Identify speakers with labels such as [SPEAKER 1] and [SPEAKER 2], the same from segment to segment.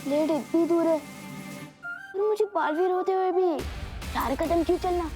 [SPEAKER 1] Plate इतनी दूर है और मुझे बालवीर होते हुए भी 4 कदम क्यों चलना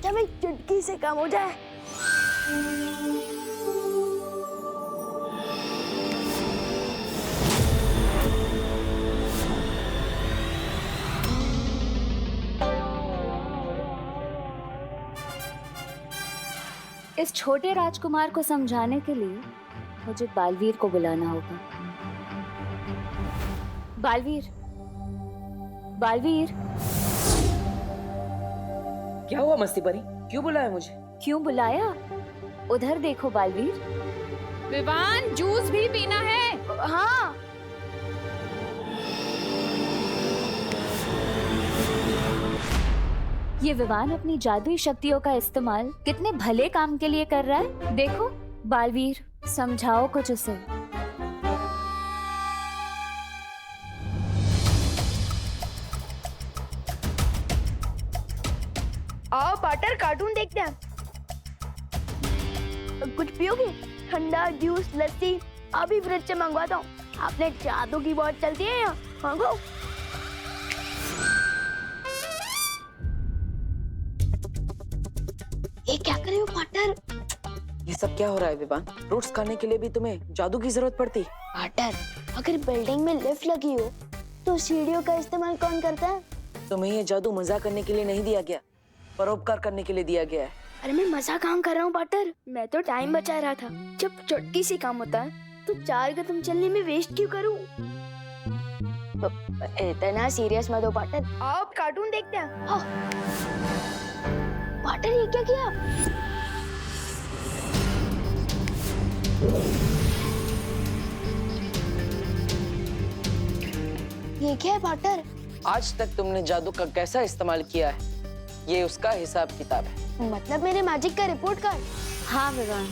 [SPEAKER 1] जब एक चुटकी से कम हो जाए।
[SPEAKER 2] इस छोटे राजकुमार को समझाने के लिए मुझे बालवीर को बुलाना होगा। बालवीर, बालवीर।
[SPEAKER 3] क्या हुआ मस्ती परी? क्यों बुलाया मुझे?
[SPEAKER 2] क्यों बुलाया? उधर देखो बालवीर।
[SPEAKER 4] विवान, जूस भी पीना है?
[SPEAKER 1] हाँ।
[SPEAKER 2] ये विवान अपनी जादुई शक्तियों का इस्तेमाल कितने भले काम के लिए कर रहा है। देखो बालवीर, समझाओ कुछ उसे।
[SPEAKER 1] आओ पार्टनर, कार्टून देखते हैं। कुछ पियोगे? ठंडा जूस, लस्सी? अभी फ्रिज से मंगवाता हूँ। आपने जादू की बहुत चलती है यहाँ, मांगो। ये क्या कर रहे हो पार्टनर?
[SPEAKER 3] ये सब क्या हो रहा है विवान? फ्रूट्स खाने के लिए भी तुम्हें जादू की जरूरत पड़ती?
[SPEAKER 1] पार्टनर, अगर बिल्डिंग में लिफ्ट लगी हो तो सीढ़ियों का इस्तेमाल कौन करता है?
[SPEAKER 3] तुम्हें ये जादू मजाक करने के लिए नहीं दिया गया, परोपकार करने के लिए दिया गया है।
[SPEAKER 1] अरे मैं मजाक काम कर रहा हूँ पार्टनर, मैं तो टाइम बचा रहा था। जब चुटकी से काम होता है तो 4 कदम चलने में वेस्ट क्यों करूँ? इतना सीरियस मत हो पार्टनर, आओ कार्टून देखते हैं। हाँ। पार्टनर ये क्या किया? ये क्या है पार्टनर?
[SPEAKER 3] आज तक तुमने जादू का कैसा इस्तेमाल किया है, ये उसका हिसाब किताब है।
[SPEAKER 1] मतलब मेरे मैजिक का रिपोर्ट कार्ड?
[SPEAKER 2] हाँ विवान,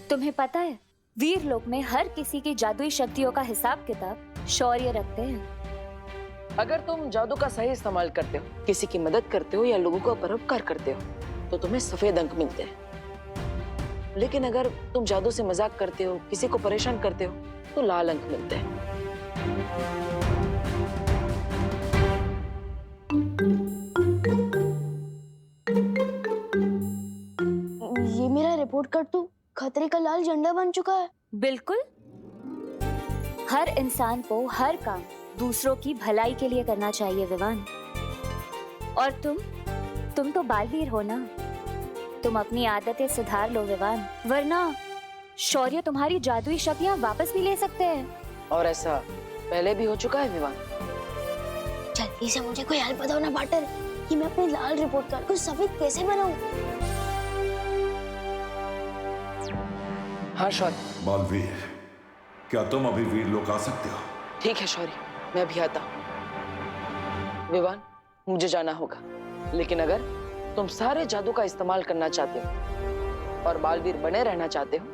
[SPEAKER 2] तुम्हें पता है वीर लोक में हर किसी की जादुई शक्तियों का हिसाब किताब शौर्य रखते हैं।
[SPEAKER 3] अगर तुम जादू का सही इस्तेमाल करते हो, किसी की मदद करते हो या लोगों का परोपकार करते हो तो तुम्हें सफेद अंक मिलते हैं। लेकिन अगर तुम जादू से मजाक करते हो, किसी को परेशान करते हो तो लाल अंक मिलते हैं।
[SPEAKER 1] ये मेरा रिपोर्ट कार्ड तो खतरे का लाल झंडा बन चुका है।
[SPEAKER 2] बिल्कुल, हर इंसान को हर काम दूसरों की भलाई के लिए करना चाहिए विवान। और तुम तो बालवीर हो ना, तुम अपनी आदतें सुधार लो विवान, वरना शौर्य तुम्हारी जादुई शक्तियां वापस भी ले सकते हैं।
[SPEAKER 3] और ऐसा पहले भी हो चुका है विवान।
[SPEAKER 1] जल्दी से मुझे कोई हेल्प बताओ ना पार्टनर, कि मैं अपने लाल रिपोर्ट कार्ड को सफेद कैसे बनाऊं?
[SPEAKER 3] हाँ शौर्य।
[SPEAKER 5] बालवीर, क्या तुम अभी वीर लोक आ सकते हो?
[SPEAKER 3] ठीक है शौर्य, मैं भी आता हूँ। विवान, मुझे जाना होगा, लेकिन अगर तुम सारे जादू का इस्तेमाल करना चाहते हो और बालवीर बने रहना चाहते हो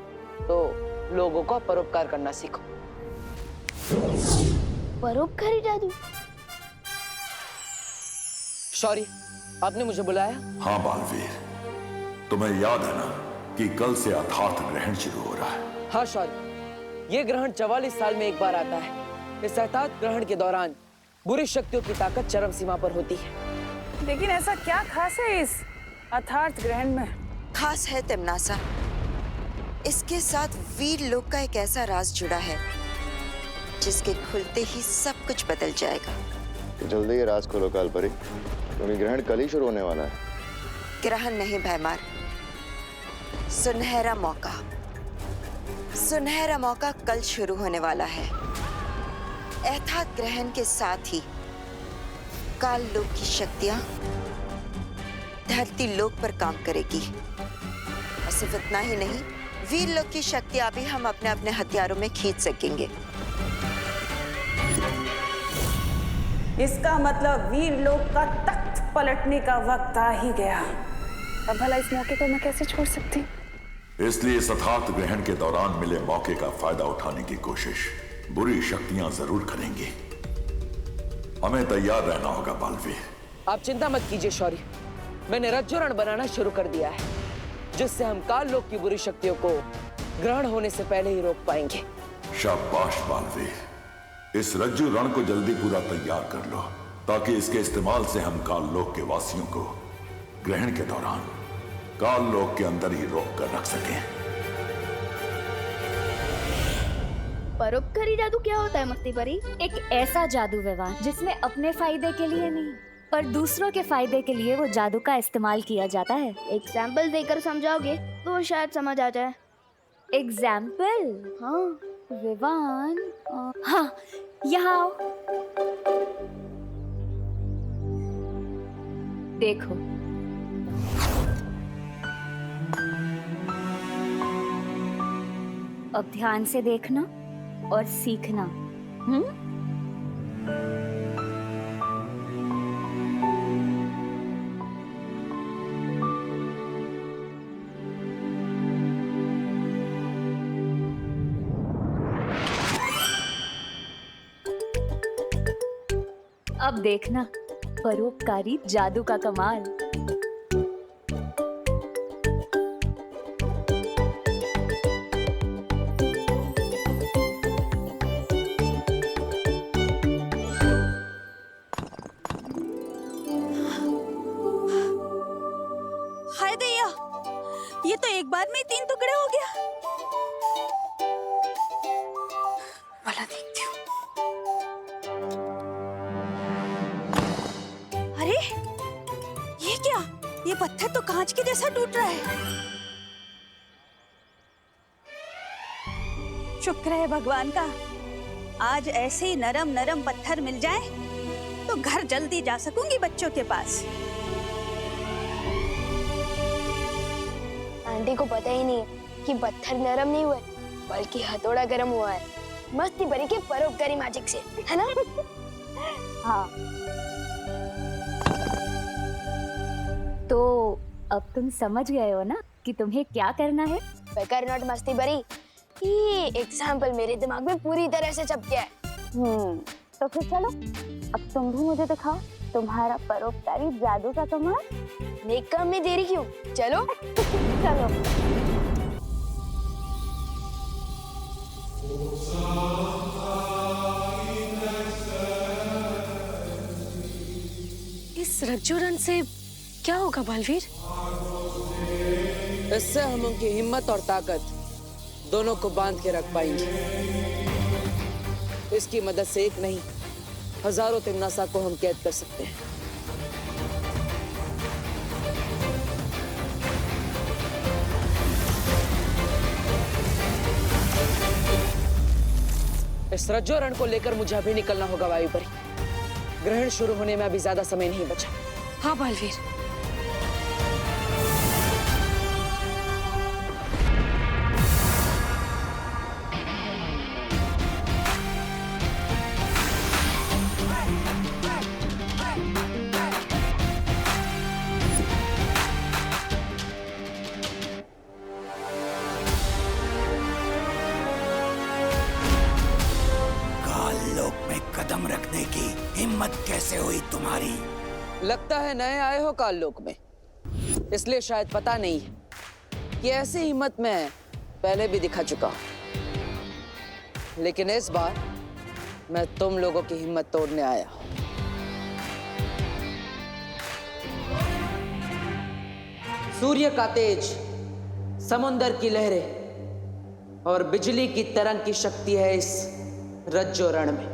[SPEAKER 3] तो लोगों का परोपकार करना सीखो।
[SPEAKER 1] परोपकारी जादू?
[SPEAKER 3] शौर्य, आपने मुझे बुलाया?
[SPEAKER 5] हाँ बालवीर, तुम्हें याद है ना कि कल से अर्थात ग्रहण शुरू हो रहा है?
[SPEAKER 3] हाँ शौर्य, ये ग्रहण 44 साल में एक बार आता है। इस अर्थात ग्रहण के दौरान बुरी शक्तियों की ताकत चरम सीमा पर होती है।
[SPEAKER 4] लेकिन ऐसा क्या खास है इस अर्थात ग्रहण में?
[SPEAKER 6] खास है तिमनासा, इसके साथ वीर लोक का एक ऐसा राज जुड़ा है जिसके खुलते ही सब कुछ बदल जाएगा।
[SPEAKER 7] तो जल्दी ये राज खोलो कालपरी, क्योंकि ग्रहण कल ही शुरू होने वाला है।
[SPEAKER 6] ग्रहण नहीं भैमार, सुनहरा मौका। सुनहरा मौका कल शुरू होने वाला है। अर्थात ग्रहण के साथ ही काल लोक की शक्तियां धरती लोक पर काम करेगी। और सिर्फ इतना ही नहीं, वीर लोक की शक्तियां भी हम अपने अपने हथियारों में खींच सकेंगे।
[SPEAKER 4] इसका मतलब वीर लोक का तख्त पलटने का वक्त आ ही गया। अब भला इस मौके को मैं कैसे छोड़ सकती?
[SPEAKER 5] इसलिए इस अर्थात ग्रहण के दौरान मिले मौके का फायदा उठाने की कोशिश बुरी शक्तियां जरूर करेंगी। हमें तैयार रहना होगा बालवीर।
[SPEAKER 3] आप चिंता मत कीजिए शौर्य, मैंने रज्जुरण बनाना शुरू कर दिया है, जिससे हम काल लोक की बुरी शक्तियों को ग्रहण होने से पहले ही रोक पाएंगे।
[SPEAKER 5] शाबाश बालवीर, इस रज्जु रण को जल्दी पूरा तैयार कर लो, ताकि इसके इस्तेमाल से हम काल लोक के वासियों को ग्रहण के दौरान काल लोक के अंदर ही रोक कर रख सकें।
[SPEAKER 1] परोपकारी जादू क्या होता है मस्ती परी?
[SPEAKER 2] एक ऐसा जादू विवान जिसमें अपने फायदे के लिए नहीं पर दूसरों के फायदे के लिए वो जादू का इस्तेमाल किया जाता है।
[SPEAKER 1] एग्जाम्पल देकर समझाओगे तो शायद समझ आ जाए।
[SPEAKER 2] एग्जाम्पल?
[SPEAKER 1] हाँ
[SPEAKER 2] विवान, हाँ, यहाँ आओ। देखो, अब ध्यान से देखना और सीखना। अब देखना परोपकारी जादू का कमाल।
[SPEAKER 4] हाय दैया, ये तो एक बार में ही 3 टुकड़े हो गया। वाला देखती हूँ। अरे ये क्या? ये पत्थर तो कांच के जैसा टूट रहा है। शुक्र है भगवान का, आज ऐसे ही नरम नरम पत्थर मिल जाए तो घर जल्दी जा सकूंगी बच्चों के पास।
[SPEAKER 1] आंटी को पता ही नहीं कि पत्थर नरम नहीं हुए बल्कि हथौड़ा गर्म हुआ है मस्ती परी के परोपकारी मैजिक से, है ना?
[SPEAKER 2] हाँ, तो अब तुम समझ गए हो ना कि तुम्हें क्या करना है?
[SPEAKER 1] बेकार नॉट मस्ती परी, ये एग्जाम्पल मेरे दिमाग में पूरी तरह से छप गया है।
[SPEAKER 2] तो फिर चलो, अब तुम भी मुझे दिखाओ तुम्हारा परोपकारी जादू का कमाल।
[SPEAKER 1] नेक काम में देरी क्यों? चलो
[SPEAKER 2] चलो।
[SPEAKER 4] इस रज्जुरन से क्या होगा बालवीर?
[SPEAKER 3] इससे हम उनकी हिम्मत और ताकत दोनों को बांध के रख पाएंगे। इसकी मदद से एक नहीं, हजारों तिमनासा को हम कैद कर सकते हैं। इस रज्जो रण को लेकर मुझे अभी निकलना होगा वायुपरी। ग्रहण शुरू होने में अभी ज्यादा समय नहीं बचा।
[SPEAKER 4] हाँ बालवीर।
[SPEAKER 8] कदम रखने की हिम्मत कैसे हुई तुम्हारी?
[SPEAKER 3] लगता है नए आए हो काल लोक में, इसलिए शायद पता नहीं है कि ऐसी हिम्मत मैं पहले भी दिखा चुका हूं। लेकिन इस बार मैं तुम लोगों की हिम्मत तोड़ने आया हूं। सूर्य का तेज, समुंदर की लहरें और बिजली की तरंग की शक्ति है इस रज्जो रण में।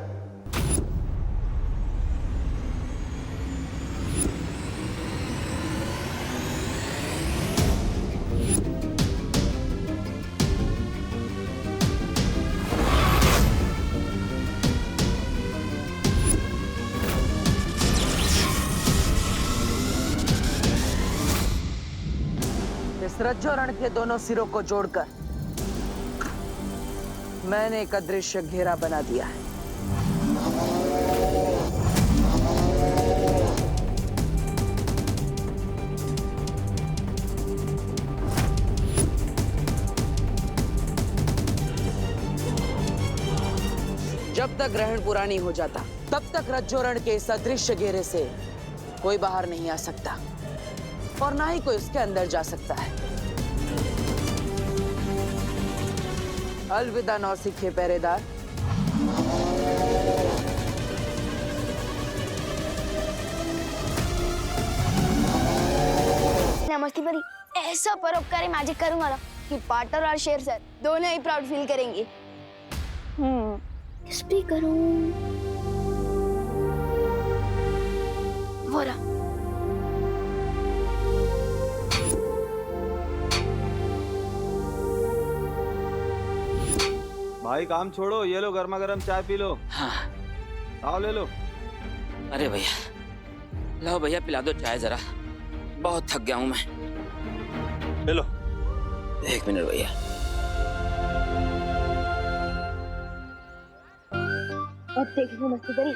[SPEAKER 3] इस रज्जो रण के दोनों सिरों को जोड़कर मैंने एक अदृश्य घेरा बना दिया है। जब तक ग्रहण पूरा नहीं हो जाता तब तक रज्जो रण के इस अदृश्य घेरे से कोई बाहर नहीं आ सकता और ना ही कोई उसके अंदर जा सकता है। अलविदा नौसिखिए पहरेदार।
[SPEAKER 1] मस्ती परी ऐसा परोपकारी मैजिक करूंगा ना कि पार्टनर और शेर सर दोनों ही प्राउड फील करेंगे। किस पे करूं? वो रहा।
[SPEAKER 9] भाई काम छोड़ो, ये लो गर्मा गर्म चाय पी लो।
[SPEAKER 10] हाँ।
[SPEAKER 9] आओ ले लो।
[SPEAKER 10] अरे भैया, लाओ भैया पिला दो चाय जरा, बहुत थक गया हूं मैं।
[SPEAKER 9] ले लो।
[SPEAKER 10] 1 मिनट भैया।
[SPEAKER 1] अब देखिए मस्ती परी।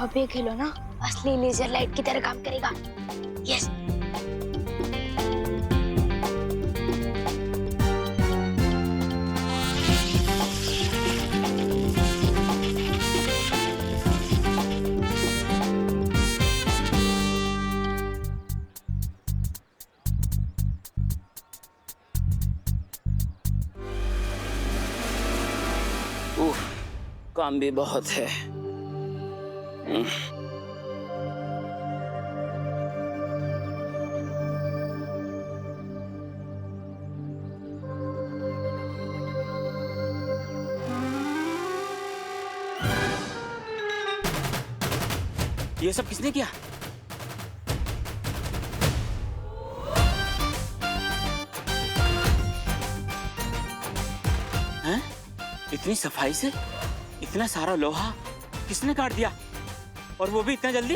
[SPEAKER 1] अब ये खिलौना असली लेजर लाइट की तरह काम करेगा। यस।
[SPEAKER 10] काम भी बहुत है। ये सब किसने किया? हैं? इतनी सफाई से इतना सारा लोहा किसने काट दिया, और वो भी इतना जल्दी?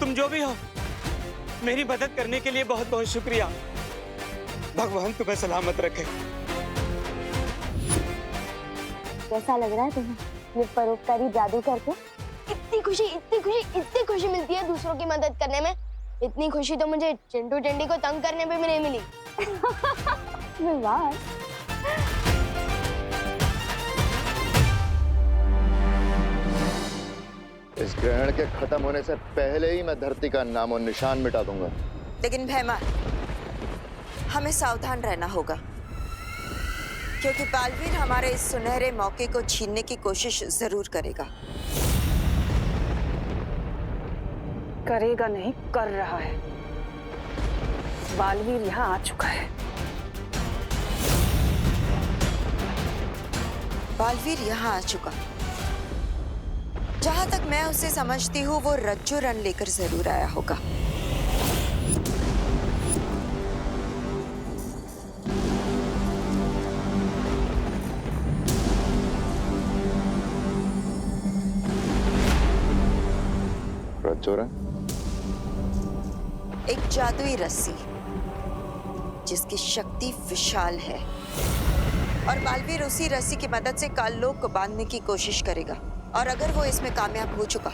[SPEAKER 10] तुम जो भी हो, मेरी मदद करने के लिए बहुत बहुत शुक्रिया। भगवान तुम्हें सलामत रखे।
[SPEAKER 1] कैसा लग रहा है तुम्हें ये परोपकारी जादू करके? इतनी खुशी मिलती है दूसरों की मदद करने में। इतनी खुशी तो मुझे चिंटू टेंडी को तंग करने पे भी नहीं मिली। वाह।
[SPEAKER 7] इस ग्रहण के खत्म होने से पहले ही मैं धरती का नामो निशान मिटा दूंगा।
[SPEAKER 6] लेकिन भैमा, हमें सावधान रहना होगा, क्योंकि बालवीर हमारे इस सुनहरे मौके को छीनने की कोशिश जरूर करेगा।
[SPEAKER 4] करेगा नहीं, कर रहा है। बालवीर यहाँ आ चुका है।
[SPEAKER 6] बालवीर यहाँ आ चुका। जहां तक मैं उसे समझती हूँ, वो रज्जू रन लेकर जरूर आया होगा।
[SPEAKER 7] रज्जू रन?
[SPEAKER 6] एक जादुई रस्सी जिसकी शक्ति विशाल है, और बालवीर उसी रस्सी की मदद से काललोक को बांधने की कोशिश करेगा। और अगर वो इसमें कामयाब हो चुका,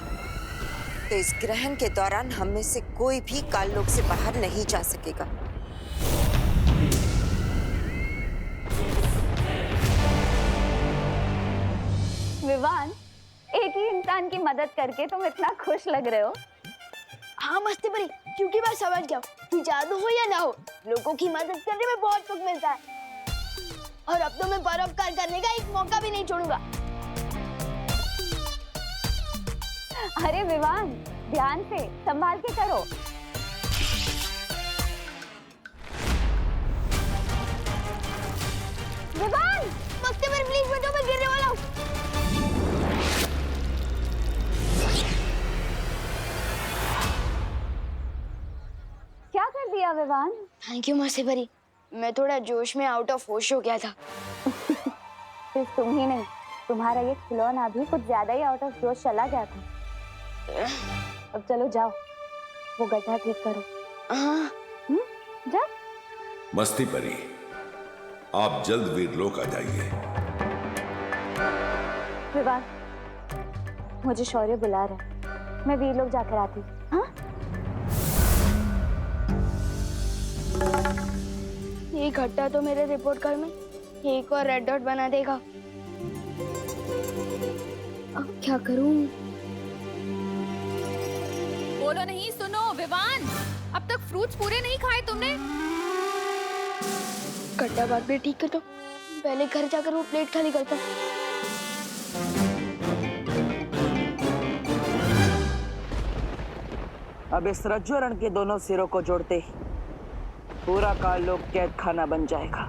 [SPEAKER 6] तो इस ग्रहण के दौरान हम में से कोई भी काललोक से बाहर नहीं जा सकेगा।
[SPEAKER 2] विवान, एक ही इंसान की मदद करके तुम इतना खुश लग रहे हो।
[SPEAKER 1] हाँ मस्ती परी, क्योंकि मैं समझ गया कि जादू हो या ना हो, लोगों की मदद करने में बहुत सुख मिलता है। और अब तो मैं परोपकार करने का एक मौका भी नहीं छोड़ूंगा।
[SPEAKER 2] अरे विवान, ध्यान से, संभाल के करो। विवान,
[SPEAKER 1] मस्ती परी प्लीज बचाओ, मैं गिरने वाला हूँ।
[SPEAKER 2] क्या कर दिया विवान?
[SPEAKER 1] थैंक यू मस्ती परी, मैं थोड़ा जोश में आउट ऑफ होश हो गया था।
[SPEAKER 2] सिर्फ तुम ही नहीं, तुम्हारा ये खिलौना भी कुछ ज्यादा ही आउट ऑफ जोश चला गया था। अब चलो जाओ, वो गड्ढा ठीक करो। जाओ।
[SPEAKER 5] मस्ती परी, आप जल्द वीरलोक आ जाइए।
[SPEAKER 2] विवान, मुझे शौर्य बुला रहा है, मैं वीरलोक जाकर आती हूँ। हाँ?
[SPEAKER 1] ये घट्टा तो मेरे रिपोर्ट कार्ड में एक और रेड डॉट बना देगा। अब क्या करूं?
[SPEAKER 11] बोलो नहीं, सुनो विवान, अब तक फ्रूट्स पूरे नहीं खाए तुमने।
[SPEAKER 1] घट्टा बात भी ठीक कर दो, पहले घर जाकर वो प्लेट खाली करता।
[SPEAKER 3] अब इस रज्जुरण के दोनों सिरों को जोड़ते ही पूरा काल लोक कैद खाना बन जाएगा।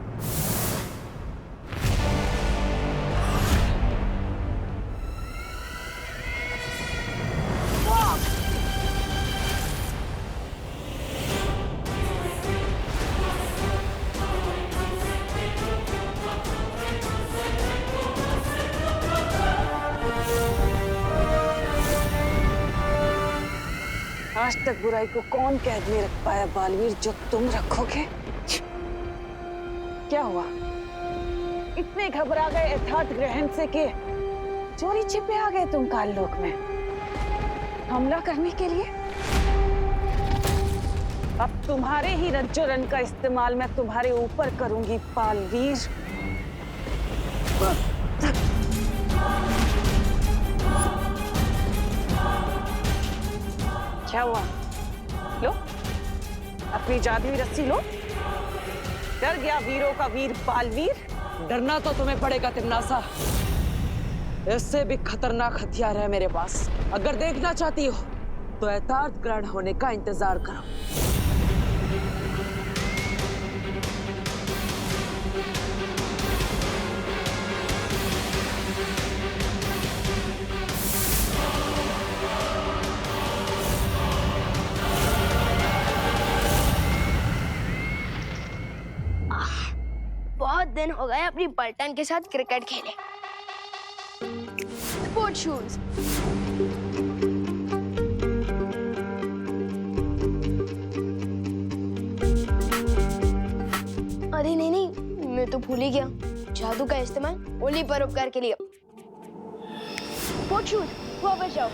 [SPEAKER 3] आज तक बुराई को कौन कैद में रख पाया बालवीर, जो तुम रखोगे? क्या हुआ? इतने घबरा गए यथार्थ ग्रहण से कि चोरी छिपे आ गए तुम काल लोक में हमला करने के लिए? अब तुम्हारे ही रज्जुरण का इस्तेमाल मैं तुम्हारे ऊपर करूंगी बालवीर। क्या हुआ? लो अपनी जादुई रस्सी लो। डर गया वीरों का वीर बालवीर? डरना तो तुम्हें पड़ेगा तिमनासा। इससे भी खतरनाक हथियार है मेरे पास। अगर देखना चाहती हो तो यथार्थ ग्रहण होने का इंतजार करो।
[SPEAKER 1] बहुत दिन हो गए अपनी पलटन के साथ क्रिकेट खेले। Sport shoes. अरे नहीं, मैं तो भूल ही गया, जादू का इस्तेमाल ओली परोपकार के लिए। स्पोर्ट शूज, वापस जाओ।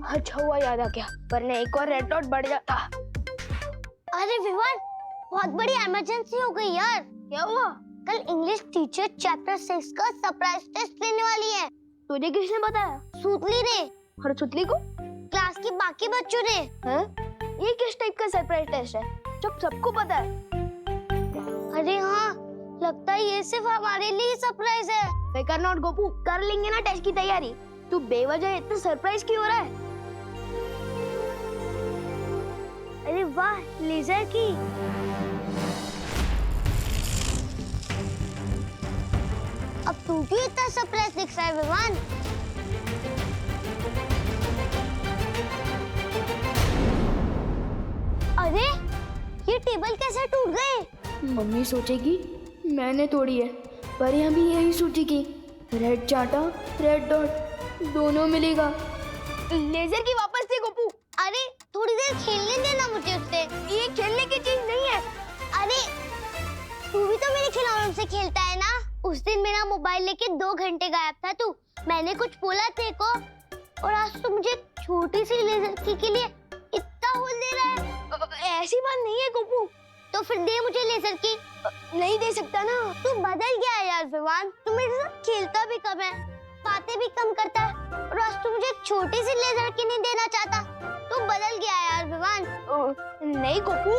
[SPEAKER 1] अच्छा हुआ याद आ गया, वरना एक और रेड डॉट बढ़ जाता।
[SPEAKER 12] अरे विवान, बहुत बड़ी इमरजेंसी हो गई यार।
[SPEAKER 1] क्या हुआ?
[SPEAKER 12] कल इंग्लिश टीचर चैप्टर 6 का सरप्राइज टेस्ट लेने वाली है।
[SPEAKER 1] तुझे किसने बताया?
[SPEAKER 12] सूतली ने।
[SPEAKER 1] और सूतली को?
[SPEAKER 12] क्लास के बाकी बच्चों ने।
[SPEAKER 1] हैं? ये किस टाइप का सरप्राइज टेस्ट है जब सबको पता है?
[SPEAKER 12] अरे हाँ, लगता है ये सिर्फ हमारे लिए ही सरप्राइज है।
[SPEAKER 1] बेकार नॉट गोपू, कर लेंगे ना टेस्ट की तैयारी। तू बेवजह इतना सरप्राइज क्यों हो रहा है?
[SPEAKER 12] अरे वाह, लेजर की। अब तू क्यों इतना सरप्राइज दिख रहा है विवान? अरे ये टेबल कैसे टूट गए?
[SPEAKER 1] मम्मी सोचेगी मैंने तोड़ी है, पर यहाँ भी यही सोचेगी रेड चाटा रेड डॉट दोनों मिलेगा। लेजर की वापस दे गोपू।
[SPEAKER 12] अरे थोड़ी देर खेलने देना मुझे उससे।
[SPEAKER 1] ये खेलने की चीज नहीं है।
[SPEAKER 12] अरे तू भी तो मेरे खिलौनों से खेलता है ना। उस दिन मेरा मोबाइल लेके 2 घंटे गायब था तू। मैंने कुछ बोला तेरे को, और आज तू मुझे छोटी सी लेजर की के लिए इतना होल दे रहा है।
[SPEAKER 1] ऐसी बात नहीं है गोपू।
[SPEAKER 12] तो फिर दे मुझे लेजर की।
[SPEAKER 1] नहीं दे सकता ना।
[SPEAKER 12] तू बदल गया है यार विवान। तू मेरे साथ खेलता भी कम है, बातें भी कम करता है, और आज तू मुझे छोटी सी लेजर की नहीं देना चाहता। तू बदल गया है यार विवान।
[SPEAKER 1] नहीं गोपू,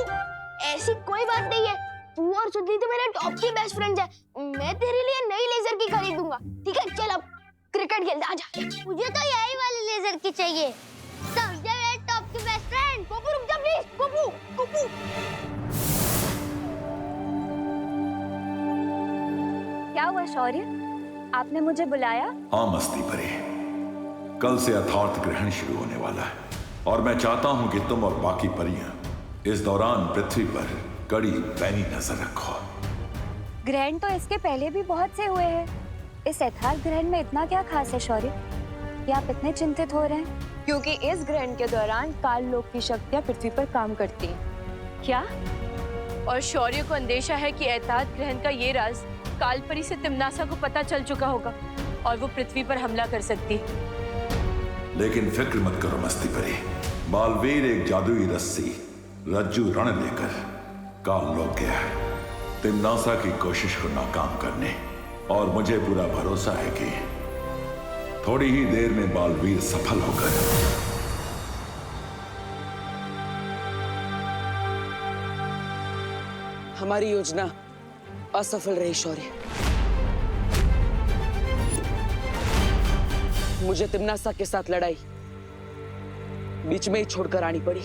[SPEAKER 1] ऐसी कोई बात नहीं है। तू और सुधली तो मेरे टॉप की बेस्ट फ्रेंड्स है। मैं तेरे लिए नई लेजर की खरीद दूंगा। ठीक है, चल अब क्रिकेट खेलते आजा।
[SPEAKER 12] मुझे तो यही वाली लेजर की चाहिए। समझा मेरे टॉप की बेस्ट फ्रेंड।
[SPEAKER 1] गोपू रुक जा प्लीज। गोपू गोपू।
[SPEAKER 2] क्या हुआ शौर्य, आपने मुझे बुलाया?
[SPEAKER 5] हाँ मस्ती परी, कल से यथार्थ ग्रहण शुरू होने वाला है और मैं चाहता हूं कि तुम और बाकी परियां इस दौरान पृथ्वी पर कड़ी पैनी नजर रखो।
[SPEAKER 2] ग्रहण तो इसके पहले भी बहुत से हुए हैं। इस यथार्थ ग्रहण में इतना क्या खास है शौर्य कि आप इतने चिंतित हो रहे हैं?
[SPEAKER 13] क्योंकि इस ग्रहण के दौरान काल लोक की शक्तियां पृथ्वी पर काम करती हैं।
[SPEAKER 2] क्या?
[SPEAKER 13] और शौर्य को अंदेशा है कि यथार्थ ग्रहण का ये राज कालपरी से तिमनासा को पता चल चुका होगा और वो पृथ्वी पर हमला कर सकती।
[SPEAKER 5] लेकिन फिक्र मत करो मस्ती परी, बालवीर एक जादुई रस्सी रज्जू रण लेकर काल लोक गया है तिम्नासा की कोशिश को नाकाम करने, और मुझे पूरा भरोसा है कि थोड़ी ही देर में बालवीर सफल होकर
[SPEAKER 3] हमारी योजना असफल रही शौर्य। मुझे तिम्नासा के साथ लड़ाई बीच में ही छोड़कर आनी पड़ी।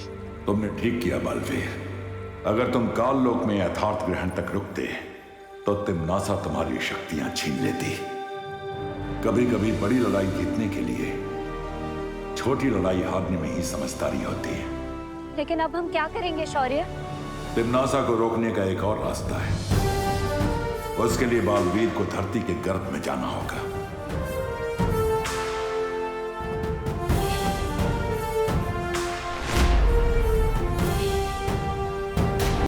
[SPEAKER 5] तुमने ठीक किया बालवीर, अगर तुम काल लोक में यथार्थ ग्रहण तक रुकते तो तिम्नासा तुम्हारी शक्तियां छीन लेती। कभी कभी बड़ी लड़ाई जीतने के लिए छोटी लड़ाई हारने में ही समझदारी होती है।
[SPEAKER 2] लेकिन अब हम क्या करेंगे शौर्य?
[SPEAKER 5] तिम्नासा को रोकने का एक और रास्ता है। उसके लिए बालवीर को धरती के गर्भ में जाना होगा।